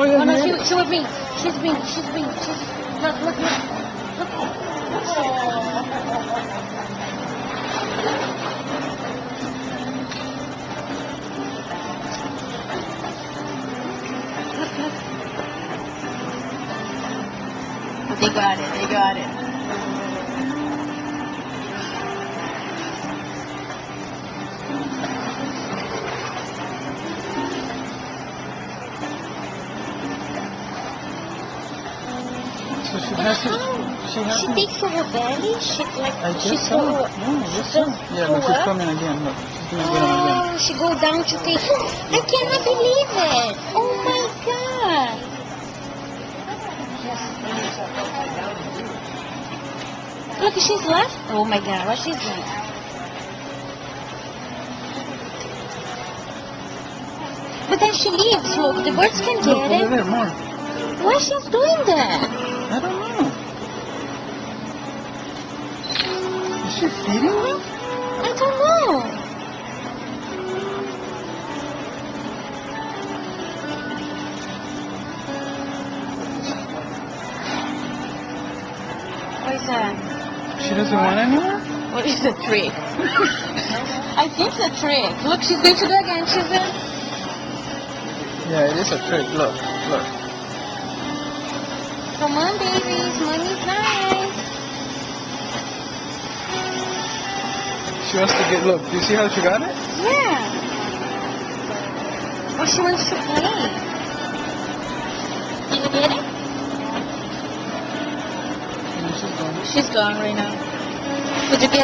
Oh, yeah, Oh no, yeah. she with me. She's me. Look. They got it. So she has to. She takes to her belly. She like I she's guess so. so. Yeah, I guess so. Yeah, look, she's coming again. Look, she's gonna get him again. Oh, she go down to take. I cannot believe it. Oh my god. Look, she's left. Oh my god, what she's doing? But then she leaves. Look, the birds can Look, get over it. there, more. Why she's doing that? I don't know. Is she feeding them? I don't know. What is that? She doesn't want anymore? What is the trick? I think it's a trick. Look, she's going to do it again. She's going. Yeah, it is a trick. Look. Come on, babies. Mommy's nice. She wants to get. Look, do you see how she got it? Yeah. Well, she wants to play. Did you get it? Yeah, she's gone. She's gone right now. Could you get